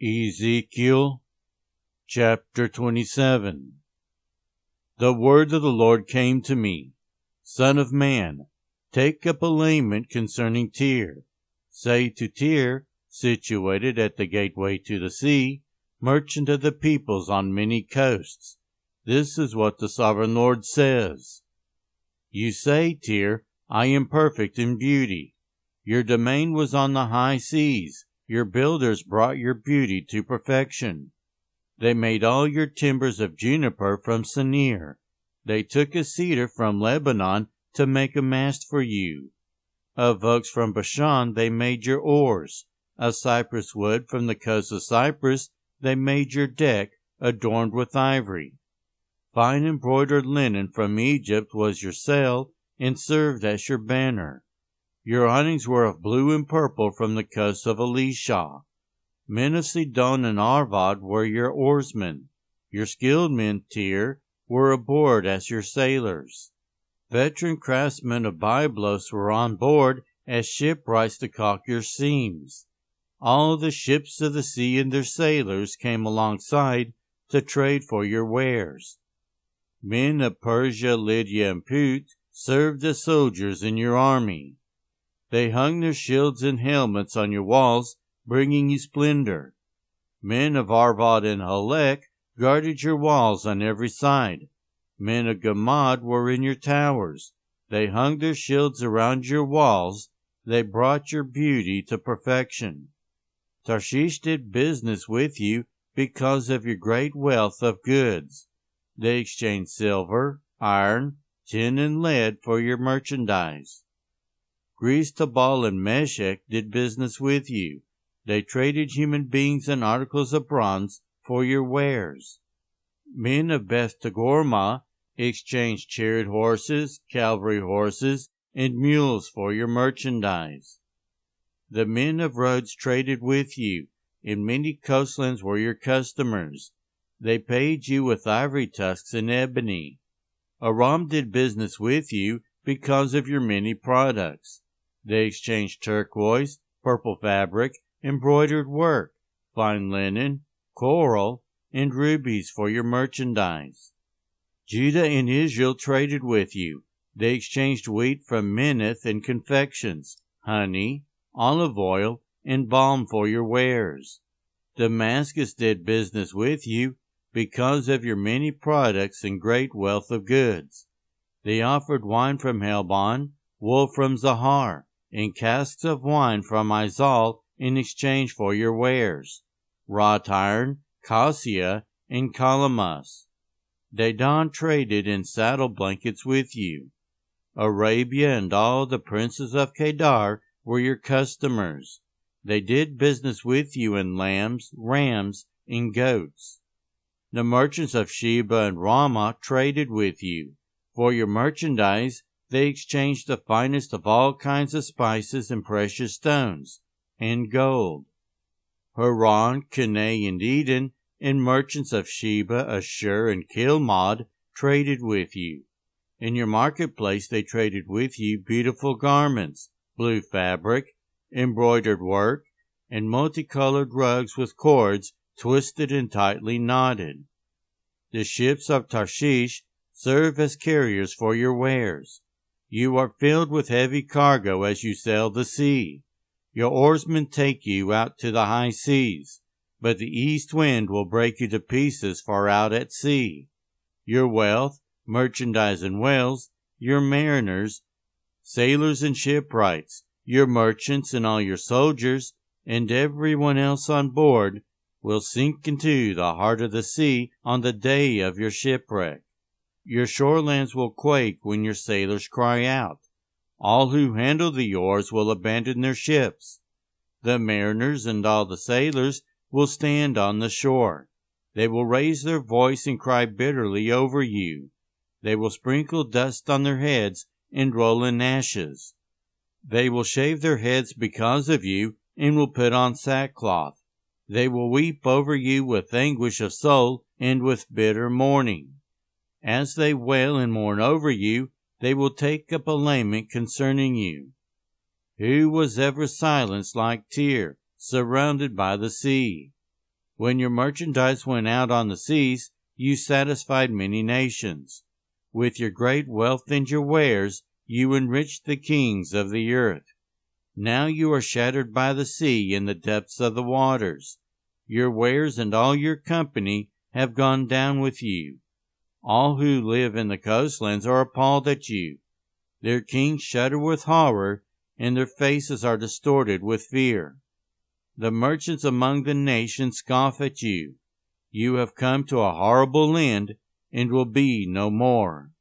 Ezekiel chapter 27. The word of the Lord came to me, Son of man, take up a lament concerning Tyre. Say to Tyre, situated at the gateway to the sea, merchant of the peoples on many coasts, this is what the sovereign Lord says. You say, Tyre, I am perfect in beauty. Your domain was on the high seas. Your builders brought your beauty to perfection. They made all your timbers of juniper from Senir. They took a cedar from Lebanon to make a mast for you. Of oaks from Bashan they made your oars. Of cypress wood from the coast of Cyprus they made your deck, adorned with ivory. Fine embroidered linen from Egypt was your sail, and served as your banner. Your awnings were of blue and purple from the coast of Elisha. Men of Sidon and Arvad were your oarsmen. Your skilled men, Tyre, were aboard as your sailors. Veteran craftsmen of Byblos were on board as shipwrights to caulk your seams. All the ships of the sea and their sailors came alongside to trade for your wares. Men of Persia, Lydia, and Put served as soldiers in your army. They hung their shields and helmets on your walls, bringing you splendor. Men of Arvad and Halek guarded your walls on every side. Men of Gamad were in your towers. They hung their shields around your walls. They brought your beauty to perfection. Tarshish did business with you because of your great wealth of goods. They exchanged silver, iron, tin, and lead for your merchandise. Greece, Tabal, and Meshech did business with you. They traded human beings and articles of bronze for your wares. Men of Beth Togarmah exchanged chariot horses, cavalry horses, and mules for your merchandise. The men of Rhodes traded with you, and many coastlands were your customers. They paid you with ivory tusks and ebony. Aram did business with you because of your many products. They exchanged turquoise, purple fabric, embroidered work, fine linen, coral, and rubies for your merchandise. Judah and Israel traded with you. They exchanged wheat from Minnith and confections, honey, olive oil, and balm for your wares. Damascus did business with you because of your many products and great wealth of goods. They offered wine from Helbon, wool from Zahar, and casks of wine from Izal in exchange for your wares, wrought iron, cassia, and calamus. Dedan traded in saddle blankets with you. Arabia and all the princes of Kedar were your customers. They did business with you in lambs, rams, and goats. The merchants of Sheba and Ramah traded with you. For your merchandise they exchanged the finest of all kinds of spices and precious stones, and gold. Haran, Canaan, and Eden, and merchants of Sheba, Ashur, and Kilmad traded with you. In your marketplace they traded with you beautiful garments, blue fabric, embroidered work, and multicolored rugs with cords twisted and tightly knotted. The ships of Tarshish serve as carriers for your wares. You are filled with heavy cargo as you sail the sea. Your oarsmen take you out to the high seas, but the east wind will break you to pieces far out at sea. Your wealth, merchandise, and whales, your mariners, sailors, and shipwrights, your merchants, and all your soldiers, and everyone else on board will sink into the heart of the sea on the day of your shipwreck. Your shorelands will quake when your sailors cry out. All who handle the oars will abandon their ships. The mariners and all the sailors will stand on the shore. They will raise their voice and cry bitterly over you. They will sprinkle dust on their heads and roll in ashes. They will shave their heads because of you and will put on sackcloth. They will weep over you with anguish of soul and with bitter mourning. As they wail and mourn over you, they will take up a lament concerning you. Who was ever silenced like Tyre, surrounded by the sea? When your merchandise went out on the seas, you satisfied many nations. With your great wealth and your wares, you enriched the kings of the earth. Now you are shattered by the sea in the depths of the waters. Your wares and all your company have gone down with you. All who live in the coastlands are appalled at you. Their kings shudder with horror, and their faces are distorted with fear. The merchants among the nations scoff at you. You have come to a horrible end, and will be no more.